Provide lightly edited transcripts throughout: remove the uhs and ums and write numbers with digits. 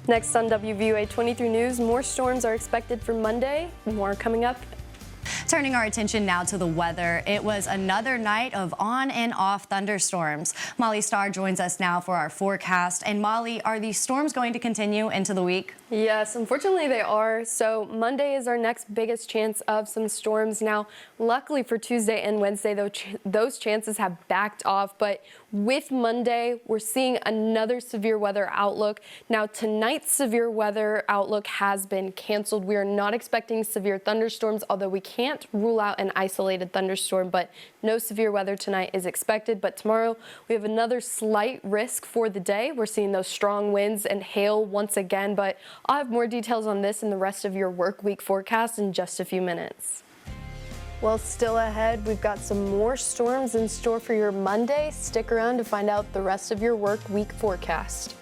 Next on WVUA 23 News, more storms are expected for Monday. More coming up. Turning our attention now to the weather. It was another night of on and off thunderstorms. Molly Starr joins us now for our forecast. And Molly, are these storms going to continue into the week? Yes, unfortunately they are. So Monday is our next biggest chance of some storms. Now, luckily for Tuesday and Wednesday, those chances have backed off. But with Monday, we're seeing another severe weather outlook. Now, tonight's severe weather outlook has been canceled. We are not expecting severe thunderstorms, although we can't rule out an isolated thunderstorm, but no severe weather tonight is expected. But tomorrow, we have another slight risk for the day. We're seeing those strong winds and hail once again, but I'll have more details on this in the rest of your work week forecast in just a few minutes. Well, still ahead, we've got some more storms in store for your Monday. Stick around to find out the rest of your work week forecast.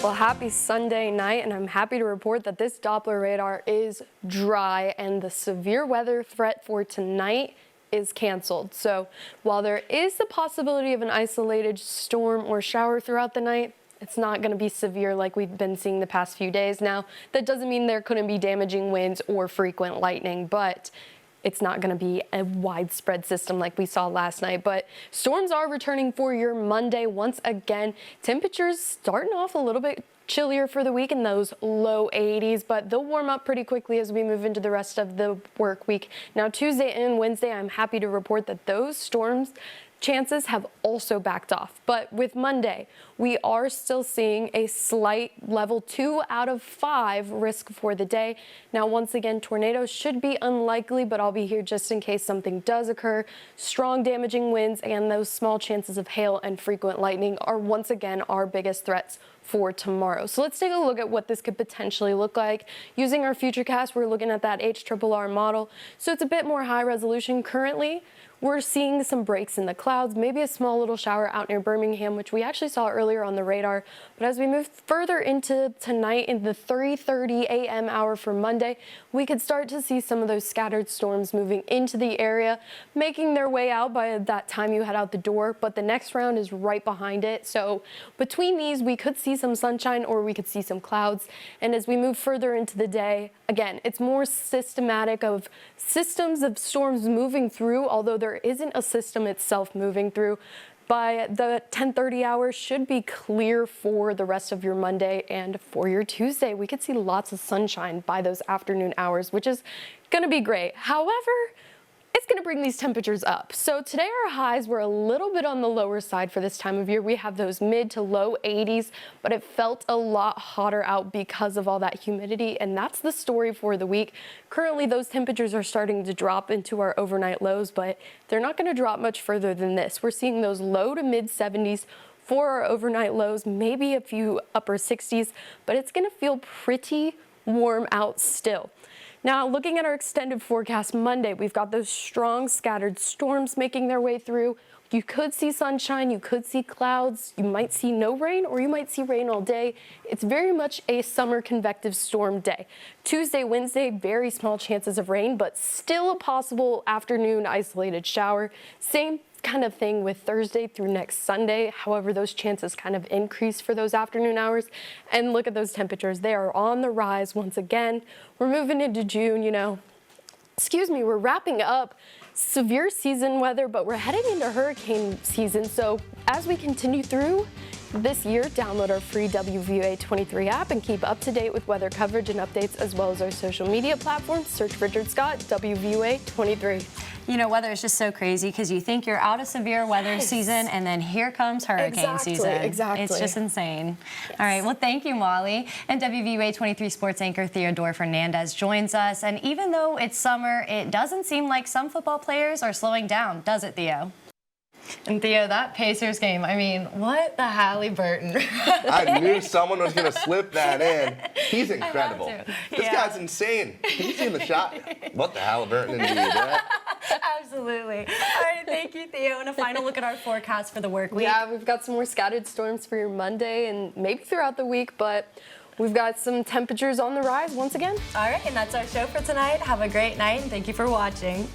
Well, happy Sunday night, and I'm happy to report that this Doppler radar is dry and the severe weather threat for tonight is canceled. So while there is the possibility of an isolated storm or shower throughout the night, it's not going to be severe like we've been seeing the past few days. Now, that doesn't mean there couldn't be damaging winds or frequent lightning, but it's not going to be a widespread system like we saw last night. But storms are returning for your Monday once again. Temperatures starting off a little bit chillier for the week in those low 80s, but they'll warm up pretty quickly as we move into the rest of the work week. Now, Tuesday and Wednesday, I'm happy to report that those storms chances have also backed off. But with Monday, we are still seeing a slight level 2 out of 5 risk for the day. Now, once again, tornadoes should be unlikely, but I'll be here just in case something does occur. Strong damaging winds and those small chances of hail and frequent lightning are once again our biggest threats for tomorrow. So let's take a look at what this could potentially look like. Using our Futurecast, we're looking at that HRRR model. So it's a bit more high resolution currently. We're seeing some breaks in the clouds, maybe a small little shower out near Birmingham, which we actually saw earlier on the radar. But as we move further into tonight in the 3:30 a.m. hour for Monday, we could start to see some of those scattered storms moving into the area, making their way out by that time you head out the door. But the next round is right behind it. So between these, we could see some sunshine or we could see some clouds. And as we move further into the day, again, it's more systematic of systems of storms moving through, although there isn't a system itself moving through. By the 10:30 hour should be clear for the rest of your Monday, and for your Tuesday, we could see lots of sunshine by those afternoon hours, which is going to be great. However, it's going to bring these temperatures up. So today our highs were a little bit on the lower side for this time of year. We have those mid to low 80s, but it felt a lot hotter out because of all that humidity, and that's the story for the week. Currently, those temperatures are starting to drop into our overnight lows, but they're not going to drop much further than this. We're seeing those low to mid 70s for our overnight lows, maybe a few upper 60s, but it's going to feel pretty warm out still. Now, looking at our extended forecast Monday, we've got those strong scattered storms making their way through. You could see sunshine, you could see clouds, you might see no rain, or you might see rain all day. It's very much a summer convective storm day. Tuesday, Wednesday, very small chances of rain, but still a possible afternoon isolated shower. Same kind of thing with Thursday through next Sunday. However, those chances kind of increase for those afternoon hours. And look at those temperatures. They are on the rise once again. We're moving into June, we're wrapping up severe season weather, but we're heading into hurricane season. So as we continue through this year, download our free WVUA 23 app and keep up to date with weather coverage and updates, as well as our social media platforms. Search Richard Scott, WVUA 23. You know, weather is just so crazy because you think you're out of severe weather season, and then here comes hurricane season. Exactly. It's just insane. Yes. All right. Well, thank you, Molly. And WVUA 23 sports anchor Theodore Fernandez joins us. And even though it's summer, it doesn't seem like some football players are slowing down, does it, Theo? And Theo, that Pacers game, I mean, what the Halliburton. I knew someone was going to slip that in. He's incredible. This guy's insane. Have you seen the shot? What the Halliburton indeed, right? Absolutely. All right, thank you, Theo. And a final look at our forecast for the work week. Yeah, we've got some more scattered storms for your Monday and maybe throughout the week, but we've got some temperatures on the rise once again. All right, and that's our show for tonight. Have a great night, and thank you for watching.